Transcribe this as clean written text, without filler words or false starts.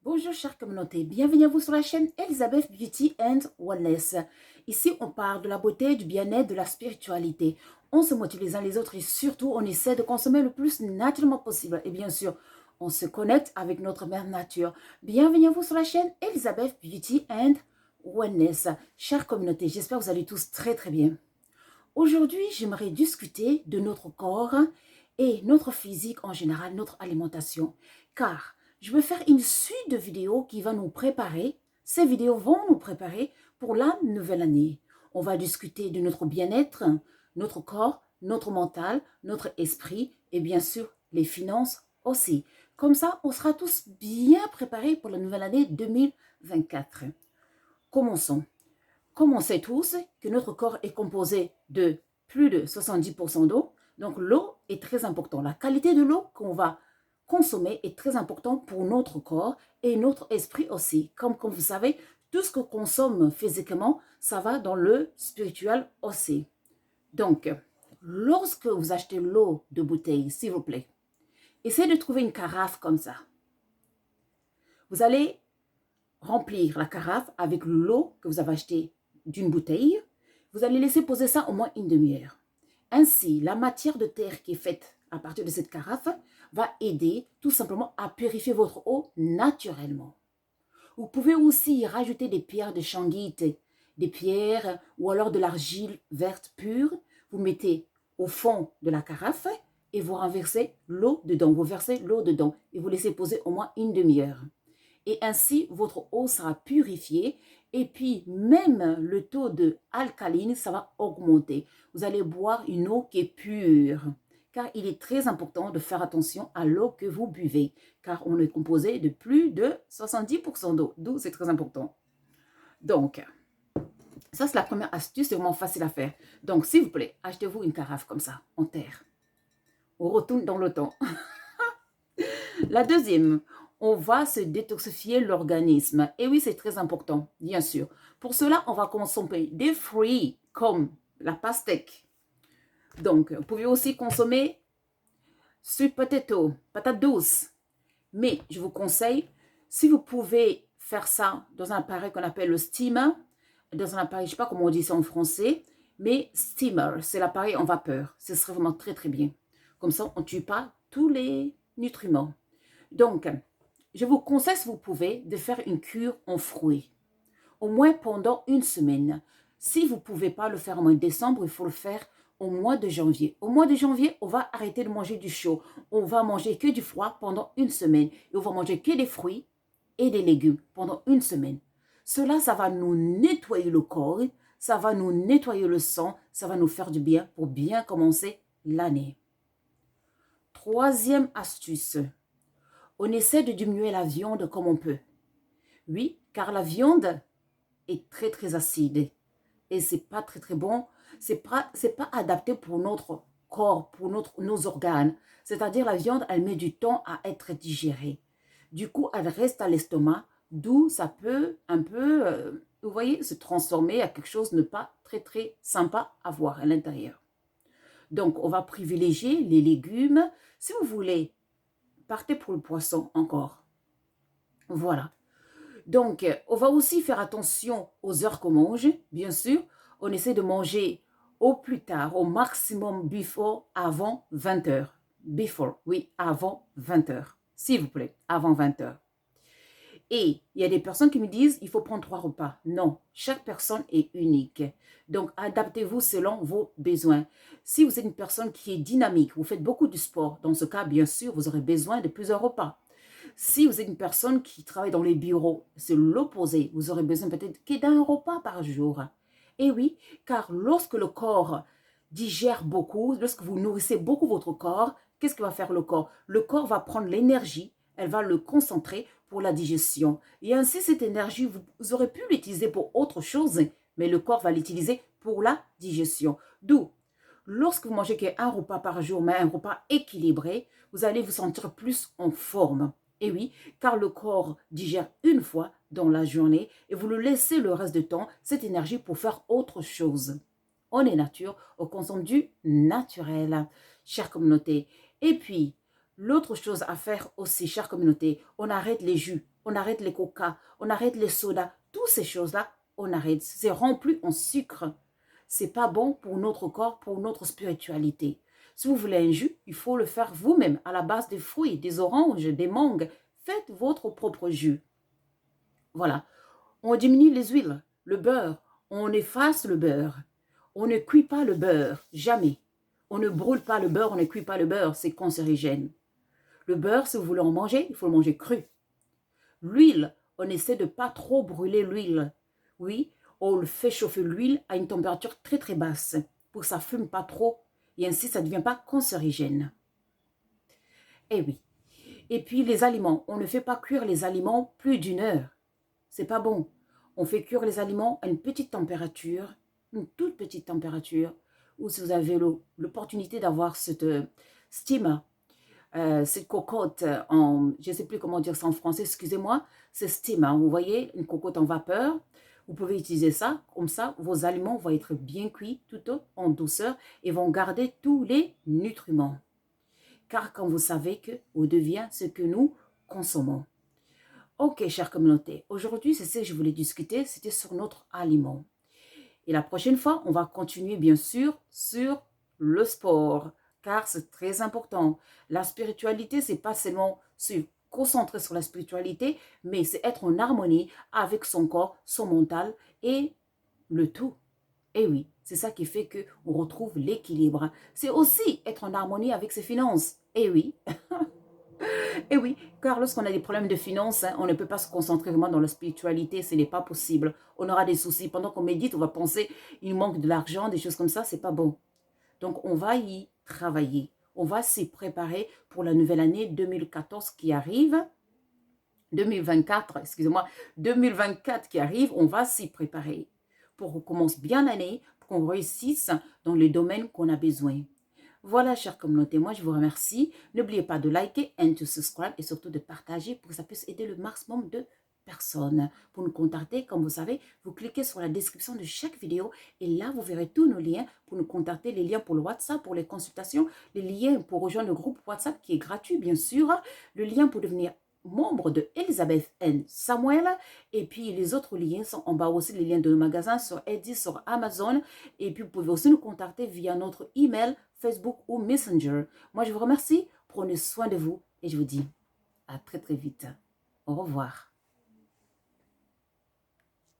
Bonjour chère communauté, bienvenue à vous sur la chaîne Elizabeth Beauty and Wellness. Ici on parle de la beauté, du bien-être, de la spiritualité. On se motive les uns les autres et surtout on essaie de consommer le plus naturellement possible. Et bien sûr, on se connecte avec notre mère nature. Bienvenue à vous sur la chaîne Elizabeth Beauty and Wellness. Chère communauté, j'espère que vous allez tous très bien. Aujourd'hui, j'aimerais discuter de notre corps et notre physique en général, notre alimentation. Car je veux faire une suite de vidéos qui va nous préparer. Ces vidéos vont nous préparer pour la nouvelle année. On va discuter de notre bien-être, notre corps, notre mental, notre esprit et bien sûr les finances aussi. Comme ça, on sera tous bien préparés pour la nouvelle année 2024. Commençons. Comme on sait tous que notre corps est composé de plus de 70% d'eau, donc l'eau est très importante. La qualité de l'eau qu'on va consommer est très importante pour notre corps et notre esprit aussi. Comme vous savez, tout ce qu'on consomme physiquement, ça va dans le spirituel aussi. Donc, lorsque vous achetez l'eau de bouteille, s'il vous plaît, essayez de trouver une carafe comme ça. Vous allez remplir la carafe avec l'eau que vous avez achetée d'une bouteille. Vous allez laisser poser ça au moins une demi-heure. Ainsi, la matière de terre qui est faite à partir de cette carafe va aider tout simplement à purifier votre eau naturellement. Vous pouvez aussi y rajouter des pierres de shangite, des pierres ou alors de l'argile verte pure. Vous mettez au fond de la carafe et vous renversez l'eau dedans. Vous versez l'eau dedans et vous laissez poser au moins une demi-heure. Et ainsi, votre eau sera purifiée et puis même le taux de alcaline, ça va augmenter. Vous allez boire une eau qui est pure. Car il est très important de faire attention à l'eau que vous buvez. Car on est composé de plus de 70% d'eau. D'où c'est très important. Donc, ça c'est la première astuce, c'est vraiment facile à faire. Donc, s'il vous plaît, achetez-vous une carafe comme ça, en terre. On retourne dans le temps. La deuxième, on va se détoxifier l'organisme. Et oui, c'est très important, bien sûr. Pour cela, on va consommer des fruits comme la pastèque. Donc, vous pouvez aussi consommer sweet potato, patate douce. Mais je vous conseille, si vous pouvez faire ça dans un appareil qu'on appelle le steamer, dans un appareil, je ne sais pas comment on dit ça en français, mais steamer, c'est l'appareil en vapeur. Ce serait vraiment très bien. Comme ça, on ne tue pas tous les nutriments. Donc, je vous conseille, si vous pouvez, de faire une cure en fruits, au moins pendant une semaine. Si vous ne pouvez pas le faire en mois de décembre, il faut le faire au mois de janvier. Au mois de janvier, on va arrêter de manger du chaud. On va manger que du froid pendant une semaine. Et on va manger que des fruits et des légumes pendant une semaine. Cela, ça va nous nettoyer le corps, ça va nous nettoyer le sang, ça va nous faire du bien pour bien commencer l'année. Troisième astuce. On essaie de diminuer la viande comme on peut. Oui, car la viande est très acide et c'est pas très bon. C'est pas adapté pour notre corps, pour nos organes. C'est-à-dire la viande, elle met du temps à être digérée. Du coup, elle reste à l'estomac, d'où ça peut un peu, vous voyez, se transformer à quelque chose de pas très sympa à voir à l'intérieur. Donc, on va privilégier les légumes. Si vous voulez, partez pour le poisson encore. Voilà. Donc, on va aussi faire attention aux heures qu'on mange, bien sûr. On essaie de manger au plus tard, au maximum avant 20 heures. Before, oui, avant 20 heures. S'il vous plaît, avant 20 heures. Et il y a des personnes qui me disent, il faut prendre 3 repas. Non, chaque personne est unique. Donc, adaptez-vous selon vos besoins. Si vous êtes une personne qui est dynamique, vous faites beaucoup de sport, dans ce cas, bien sûr, vous aurez besoin de plusieurs repas. Si vous êtes une personne qui travaille dans les bureaux, c'est l'opposé. Vous aurez besoin peut-être que d'un repas par jour. Et oui, car lorsque le corps digère beaucoup, lorsque vous nourrissez beaucoup votre corps, qu'est-ce que va faire le corps? Le corps va prendre l'énergie, elle va le concentrer pour la digestion. Et ainsi, cette énergie, vous aurez pu l'utiliser pour autre chose, mais le corps va l'utiliser pour la digestion. D'où, lorsque vous mangez qu'un repas par jour, mais un repas équilibré, vous allez vous sentir plus en forme. Et oui, car le corps digère une fois dans la journée et vous le laissez le reste du temps, cette énergie pour faire autre chose. On est nature, on consomme du naturel, chère communauté. Et puis, l'autre chose à faire aussi, chère communauté, on arrête les jus. on arrête les coca, on arrête les sodas. Toutes ces choses-là, on arrête. C'est rempli en sucre. C'est pas bon pour notre corps, pour notre spiritualité. Si vous voulez un jus, il faut le faire vous-même à la base des fruits, des oranges, des mangues. Faites votre propre jus. Voilà. On diminue les huiles, le beurre. On efface le beurre. On ne cuit pas le beurre, jamais. On ne brûle pas le beurre, on ne cuit pas le beurre, c'est cancérigène. Le beurre, si vous voulez en manger, il faut le manger cru. L'huile, on essaie de ne pas trop brûler l'huile. Oui, on le fait chauffer l'huile à une température très très basse pour que ça ne fume pas trop et ainsi ça ne devient pas cancérigène. Eh oui. Et puis les aliments, on ne fait pas cuire les aliments plus d'1 heure. C'est pas bon. On fait cuire les aliments à une petite température, une toute petite température, ou si vous avez l'opportunité d'avoir cette steamer, cette cocotte en, je ne sais plus comment dire ça en français, excusez-moi, c'est steamer, vous voyez, une cocotte en vapeur. Vous pouvez utiliser ça, comme ça, vos aliments vont être bien cuits tout en douceur et vont garder tous les nutriments. Car quand vous savez qu'on devient ce que nous consommons. Ok, chère communauté, aujourd'hui, c'est ce que je voulais discuter, c'était sur notre aliment. Et la prochaine fois, on va continuer, bien sûr, sur le sport, car c'est très important. La spiritualité, c'est pas seulement se concentrer sur la spiritualité, mais c'est être en harmonie avec son corps, son mental et le tout. Et oui, c'est ça qui fait qu'on retrouve l'équilibre. C'est aussi être en harmonie avec ses finances. Et oui. Et oui, car lorsqu'on a des problèmes de finances, on ne peut pas se concentrer vraiment dans la spiritualité, ce n'est pas possible. On aura des soucis. Pendant qu'on médite, on va penser, il manque de l'argent, des choses comme ça, c'est pas bon. Donc, on va y travailler. On va s'y préparer pour la nouvelle année 2014 qui arrive. 2024, excusez-moi, 2024 qui arrive, on va s'y préparer pour qu'on commence bien l'année, pour qu'on réussisse dans les domaines qu'on a besoin. Voilà, chère communauté, moi je vous remercie. N'oubliez pas de liker and to subscribe et surtout de partager pour que ça puisse aider le maximum de personnes. Pour nous contacter, comme vous savez, vous cliquez sur la description de chaque vidéo et là, vous verrez tous nos liens pour nous contacter, les liens pour le WhatsApp, pour les consultations, les liens pour rejoindre le groupe WhatsApp qui est gratuit, bien sûr, le lien pour devenir membre de Elizabeth and Samuel et puis les autres liens sont en bas aussi, les liens de nos magasins sur Etsy, sur Amazon et puis vous pouvez aussi nous contacter via notre email, Facebook ou Messenger. Moi je vous remercie, prenez soin de vous et je vous dis à très très vite. Au revoir.